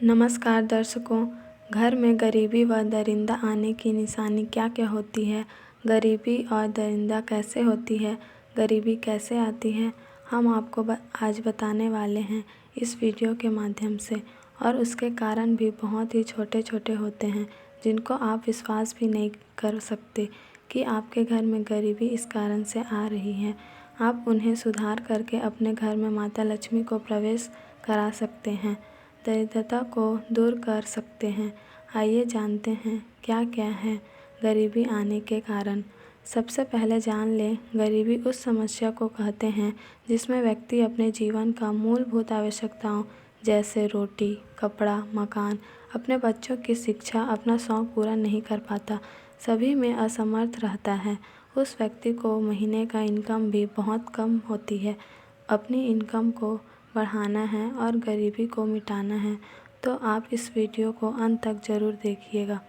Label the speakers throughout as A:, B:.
A: नमस्कार दर्शकों। घर में गरीबी व दरिंदा आने की निशानी क्या क्या होती है, गरीबी और दरिंदा कैसे होती है, गरीबी कैसे आती है, हम आपको आज बताने वाले हैं इस वीडियो के माध्यम से। और उसके कारण भी बहुत ही छोटे छोटे होते हैं जिनको आप विश्वास भी नहीं कर सकते कि आपके घर में गरीबी इस कारण से आ रही है। आप उन्हें सुधार करके अपने घर में माता लक्ष्मी को प्रवेश करा सकते हैं, दरिद्रता को दूर कर सकते हैं। आइए जानते हैं क्या क्या है गरीबी आने के कारण। सबसे पहले जान लें, गरीबी उस समस्या को कहते हैं जिसमें व्यक्ति अपने जीवन का मूलभूत आवश्यकताओं जैसे रोटी, कपड़ा, मकान, अपने बच्चों की शिक्षा, अपना शौक पूरा नहीं कर पाता, सभी में असमर्थ रहता है। उस व्यक्ति को महीने का इनकम भी बहुत कम होती है। अपनी इनकम को बढ़ाना है और गरीबी को मिटाना है तो आप इस वीडियो को अंत तक ज़रूर देखिएगा।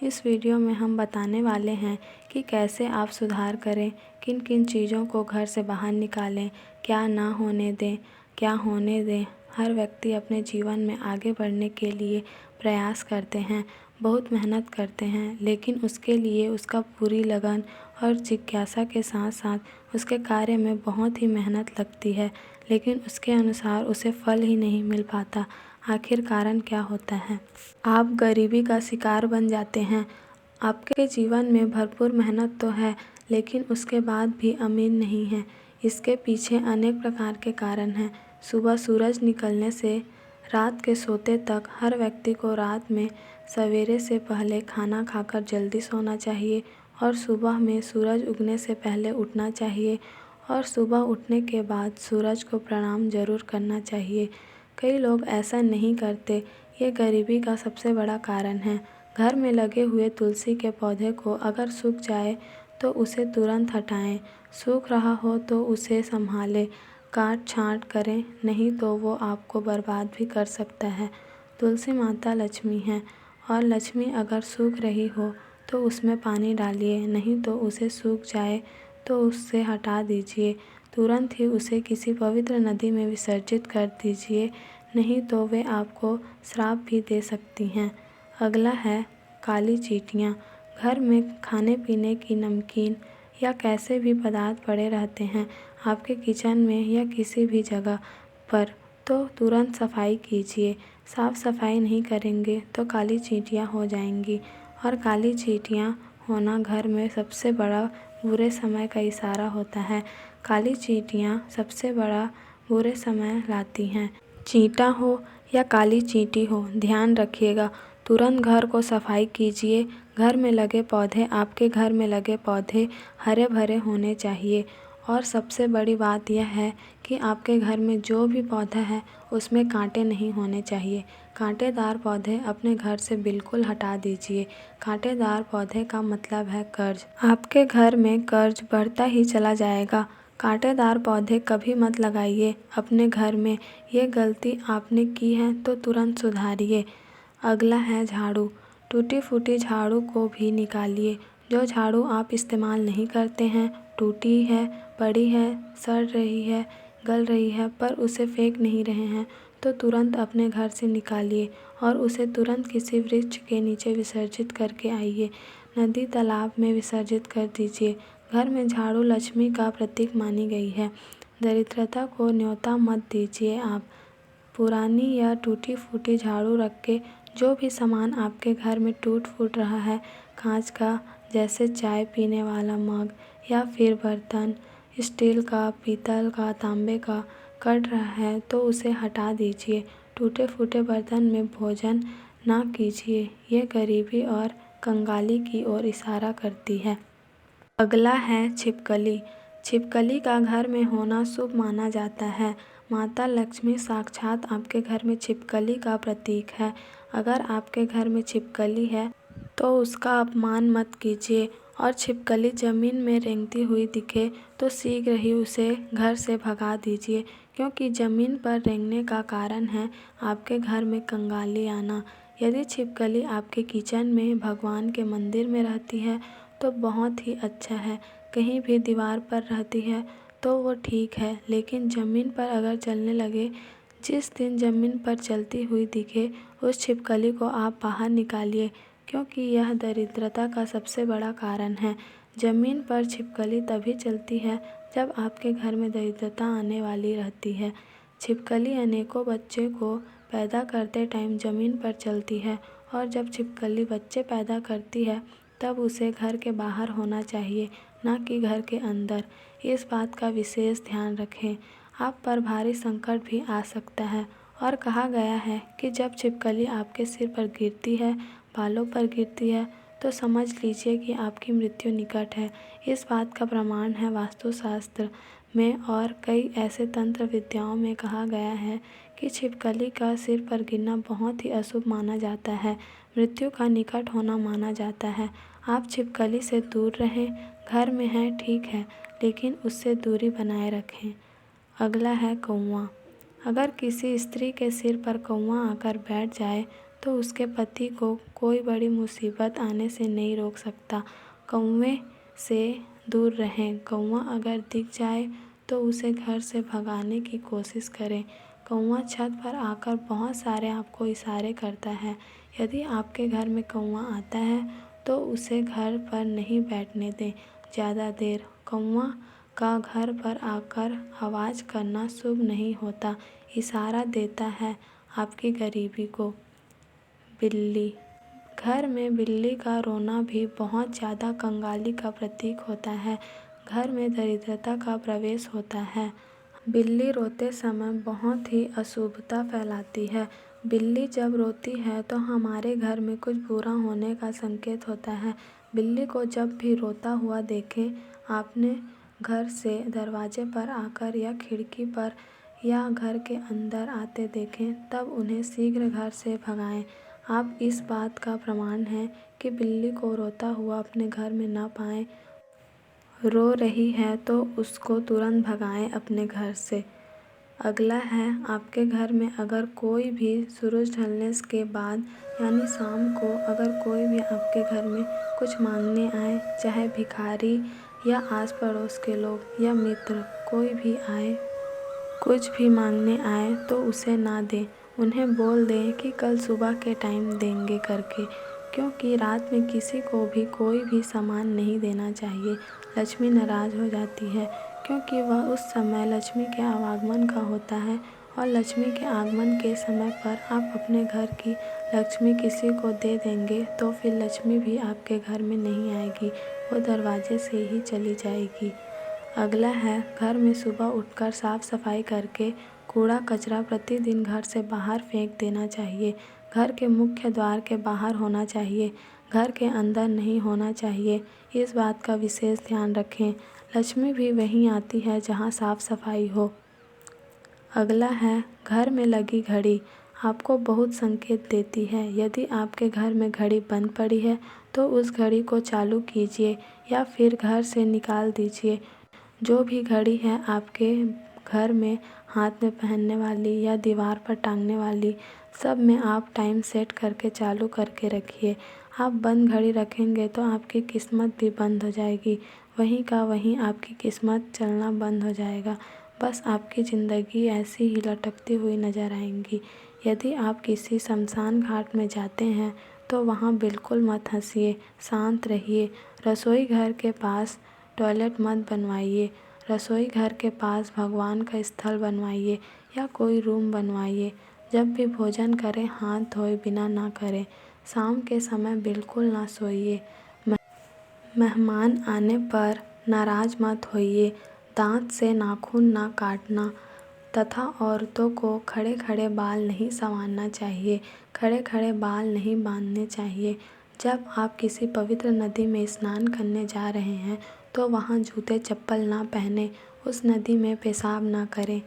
A: इस वीडियो में हम बताने वाले हैं कि कैसे आप सुधार करें, किन किन चीज़ों को घर से बाहर निकालें, क्या ना होने दें, क्या होने दें। हर व्यक्ति अपने जीवन में आगे बढ़ने के लिए प्रयास करते हैं, बहुत मेहनत करते हैं, लेकिन उसके लिए उसका पूरी लगन और जिज्ञासा के साथ साथ उसके कार्य में बहुत ही मेहनत लगती है, लेकिन उसके अनुसार उसे फल ही नहीं मिल पाता। आखिर कारण क्या होता है? आप गरीबी का शिकार बन जाते हैं। आपके जीवन में भरपूर मेहनत तो है, लेकिन उसके बाद भी अमीर नहीं है। इसके पीछे अनेक प्रकार के कारण हैं। सुबह सूरज निकलने से रात के सोते तक हर व्यक्ति को रात में सवेरे से पहले खाना खाकर जल्दी सोना चाहिए और सुबह में सूरज उगने से पहले उठना चाहिए और सुबह उठने के बाद सूरज को प्रणाम जरूर करना चाहिए। कई लोग ऐसा नहीं करते, ये गरीबी का सबसे बड़ा कारण है। घर में लगे हुए तुलसी के पौधे को अगर सूख जाए तो उसे तुरंत हटाएं, सूख रहा हो तो उसे संभालें, काट छांट करें, नहीं तो वो आपको बर्बाद भी कर सकता है। तुलसी माता लक्ष्मी है और लक्ष्मी अगर सूख रही हो तो उसमें पानी डालिए, नहीं तो उसे सूख जाए तो उससे हटा दीजिए। तुरंत ही उसे किसी पवित्र नदी में विसर्जित कर दीजिए, नहीं तो वे आपको श्राप भी दे सकती हैं। अगला है काली चींटियाँ। घर में खाने पीने की नमकीन या कैसे भी पदार्थ पड़े रहते हैं आपके किचन में या किसी भी जगह पर, तो तुरंत सफाई कीजिए। साफ़ सफाई नहीं करेंगे तो काली चींटियाँ हो जाएंगी और काली चींटियाँ होना घर में सबसे बड़ा बुरे समय का इशारा होता है। काली चींटियाँ सबसे बड़ा बुरे समय लाती हैं। चींटा हो या काली चींटी हो, ध्यान रखिएगा, तुरंत घर को सफाई कीजिए। घर में लगे पौधे, आपके घर में लगे पौधे हरे भरे होने चाहिए। और सबसे बड़ी बात यह है कि आपके घर में जो भी पौधा है उसमें कांटे नहीं होने चाहिए। कांटेदार पौधे अपने घर से बिल्कुल हटा दीजिए। कांटेदार पौधे का मतलब है कर्ज। आपके घर में कर्ज बढ़ता ही चला जाएगा। कांटेदार पौधे कभी मत लगाइए अपने घर में। ये गलती आपने की है तो तुरंत सुधारिए। अगला है झाड़ू। टूटी फूटी झाड़ू को भी निकालिए। जो झाड़ू आप इस्तेमाल नहीं करते हैं, टूटी है, पड़ी है, सड़ रही है, गल रही है, पर उसे फेंक नहीं रहे हैं, तो तुरंत अपने घर से निकालिए और उसे तुरंत किसी वृक्ष के नीचे विसर्जित करके आइए। नदी तालाब में विसर्जित कर दीजिए। घर में झाड़ू लक्ष्मी का प्रतीक मानी गई है। दरिद्रता को न्योता मत दीजिए आप। पुरानी या टूटी फूटी झाड़ू रख के जो भी सामान आपके घर में टूट फूट रहा है, कांच का जैसे चाय पीने वाला मग या फिर बर्तन स्टील का, पीतल का, तांबे का कट रहा है तो उसे हटा दीजिए। टूटे फूटे बर्तन में भोजन ना कीजिए, ये गरीबी और कंगाली की ओर इशारा करती है। अगला है छिपकली। छिपकली का घर में होना शुभ माना जाता है। माता लक्ष्मी साक्षात आपके घर में छिपकली का प्रतीक है। अगर आपके घर में छिपकली है तो उसका अपमान मत कीजिए और छिपकली ज़मीन में रेंगती हुई दिखे तो शीघ्र ही उसे घर से भगा दीजिए, क्योंकि ज़मीन पर रेंगने का कारण है आपके घर में कंगाली आना। यदि छिपकली आपके किचन में, भगवान के मंदिर में रहती है तो बहुत ही अच्छा है। कहीं भी दीवार पर रहती है तो वो ठीक है, लेकिन ज़मीन पर अगर चलने लगे, जिस दिन ज़मीन पर चलती हुई दिखे उस छिपकली को आप बाहर निकालिए, क्योंकि यह दरिद्रता का सबसे बड़ा कारण है। ज़मीन पर छिपकली तभी चलती है जब आपके घर में दरिद्रता आने वाली रहती है। छिपकली अनेकों बच्चे को पैदा करते टाइम ज़मीन पर चलती है, और जब छिपकली बच्चे पैदा करती है तब उसे घर के बाहर होना चाहिए, न कि घर के अंदर। इस बात का विशेष ध्यान रखें। आप पर भारी संकट भी आ सकता है, और कहा गया है कि जब छिपकली आपके सिर पर गिरती है, बालों पर गिरती है, तो समझ लीजिए कि आपकी मृत्यु निकट है। इस बात का प्रमाण है वास्तुशास्त्र में और कई ऐसे तंत्र विद्याओं में कहा गया है कि छिपकली का सिर पर गिरना बहुत ही अशुभ माना जाता है, मृत्यु का निकट होना माना जाता है। आप छिपकली से दूर रहें। घर में है ठीक है, लेकिन उससे दूरी बनाए रखें। अगला है कौवा। अगर किसी स्त्री के सिर पर कौवा आकर बैठ जाए तो उसके पति को कोई बड़ी मुसीबत आने से नहीं रोक सकता। कौवे से दूर रहें। कौवा अगर दिख जाए तो उसे घर से भगाने की कोशिश करें। कौवा छत पर आकर बहुत सारे आपको इशारे करता है। यदि आपके घर में कौवा आता है तो उसे घर पर नहीं बैठने दें ज़्यादा देर। कौवा का घर पर आकर आवाज़ करना शुभ नहीं होता, इशारा देता है आपकी गरीबी को। बिल्ली। घर में बिल्ली का रोना भी बहुत ज़्यादा कंगाली का प्रतीक होता है। घर में दरिद्रता का प्रवेश होता है। बिल्ली रोते समय बहुत ही अशुभता फैलाती है। बिल्ली जब रोती है तो हमारे घर में कुछ बुरा होने का संकेत होता है। बिल्ली को जब भी रोता हुआ देखें, आपने घर से दरवाजे पर आकर या खिड़की पर या घर के अंदर आते देखें, तब उन्हें शीघ्र घर से भगाएं। आप इस बात का प्रमाण है कि बिल्ली को रोता हुआ अपने घर में न पाएं। रो रही है तो उसको तुरंत भगाएं अपने घर से। अगला है, आपके घर में अगर कोई भी सूरज ढलने के बाद यानी शाम को अगर कोई भी आपके घर में कुछ मांगने आए, चाहे भिखारी या आस पड़ोस के लोग या मित्र, कोई भी आए, कुछ भी मांगने आए तो उसे ना दें। उन्हें बोल दें कि कल सुबह के टाइम देंगे करके, क्योंकि रात में किसी को भी कोई भी सामान नहीं देना चाहिए। लक्ष्मी नाराज़ हो जाती है, क्योंकि वह उस समय लक्ष्मी के आगमन का होता है, और लक्ष्मी के आगमन के समय पर आप अपने घर की लक्ष्मी किसी को दे देंगे तो फिर लक्ष्मी भी आपके घर में नहीं आएगी, वो दरवाजे से ही चली जाएगी। अगला है, घर में सुबह उठकर साफ सफाई करके कूड़ा कचरा प्रतिदिन घर से बाहर फेंक देना चाहिए। घर के मुख्य द्वार के बाहर होना चाहिए, घर के अंदर नहीं होना चाहिए। इस बात का विशेष ध्यान रखें। लक्ष्मी भी वहीं आती है जहां साफ सफाई हो। अगला है, घर में लगी घड़ी आपको बहुत संकेत देती है। यदि आपके घर में घड़ी बंद पड़ी है तो उस घड़ी को चालू कीजिए या फिर घर से निकाल दीजिए। जो भी घड़ी है आपके घर में हाथ में पहनने वाली या दीवार पर टांगने वाली, सब में आप टाइम सेट करके चालू करके रखिए। आप बंद घड़ी रखेंगे तो आपकी किस्मत भी बंद हो जाएगी, वहीं का वहीं आपकी किस्मत चलना बंद हो जाएगा। बस आपकी ज़िंदगी ऐसी ही लटकती हुई नज़र आएंगी। यदि आप किसी शमशान घाट में जाते हैं तो वहाँ बिल्कुल मत हंसिए, शांत रहिए। रसोई घर के पास टॉयलेट मत बनवाइए। रसोई घर के पास भगवान का स्थल बनवाइए या कोई रूम बनवाइए। जब भी भोजन करें हाथ धोए बिना ना करें। शाम के समय बिल्कुल ना सोइए। मेहमान आने पर नाराज़ मत होइए। दांत से नाखून ना काटना तथा औरतों को खड़े खड़े बाल नहीं संवारना चाहिए। खड़े खड़े बाल नहीं बांधने चाहिए। जब आप किसी पवित्र नदी में स्नान करने जा रहे हैं तो वहाँ जूते चप्पल ना पहने, उस नदी में पेशाब ना करें।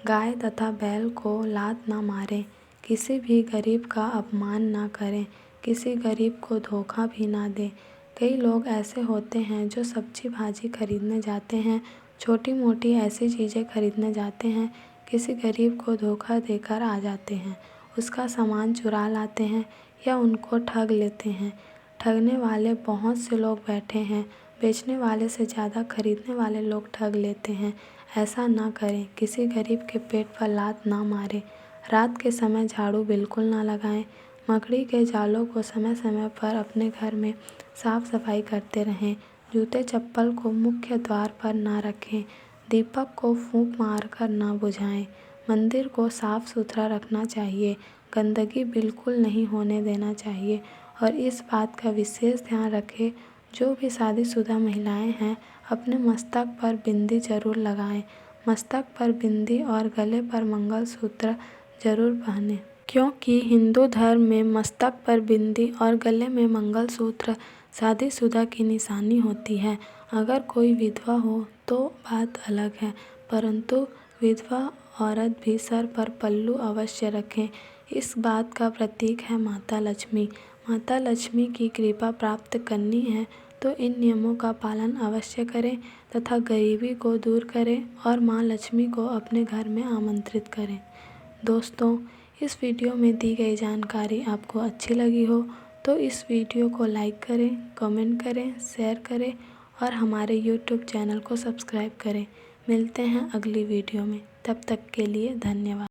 A: गाय तथा बैल को लात ना मारें। किसी भी गरीब का अपमान ना करें। किसी गरीब को धोखा भी ना दें। कई लोग ऐसे होते हैं जो सब्जी भाजी खरीदने जाते हैं, छोटी मोटी ऐसी चीज़ें खरीदने जाते हैं, किसी गरीब को धोखा देकर आ जाते हैं, उसका सामान चुरा लाते हैं या उनको ठग लेते हैं। ठगने वाले बहुत से लोग बैठे हैं, बेचने वाले से ज़्यादा खरीदने वाले लोग ठग लेते हैं। ऐसा ना करें। किसी गरीब के पेट पर लात ना मारें। रात के समय झाड़ू बिल्कुल ना लगाएं। मकड़ी के जालों को समय समय पर अपने घर में साफ सफाई करते रहें। जूते चप्पल को मुख्य द्वार पर ना रखें। दीपक को फूंक मारकर ना बुझाएं। मंदिर को साफ सुथरा रखना चाहिए। गंदगी बिल्कुल नहीं होने देना चाहिए और इस बात का विशेष ध्यान रखें, जो भी शादीशुदा महिलाएं हैं अपने मस्तक पर बिंदी जरूर लगाएं। मस्तक पर बिंदी और गले पर मंगलसूत्र जरूर पहनें, क्योंकि हिंदू धर्म में मस्तक पर बिंदी और गले में मंगलसूत्र शादीशुदा की निशानी होती है। अगर कोई विधवा हो तो बात अलग है, परंतु विधवा औरत भी सर पर पल्लू अवश्य रखें। इस बात का प्रतीक है माता लक्ष्मी। माता लक्ष्मी की कृपा प्राप्त करनी है तो इन नियमों का पालन अवश्य करें तथा गरीबी को दूर करें और माँ लक्ष्मी को अपने घर में आमंत्रित करें। दोस्तों, इस वीडियो में दी गई जानकारी आपको अच्छी लगी हो तो इस वीडियो को लाइक करें, कमेंट करें, शेयर करें और हमारे यूट्यूब चैनल को सब्सक्राइब करें। मिलते हैं अगली वीडियो में, तब तक के लिए धन्यवाद।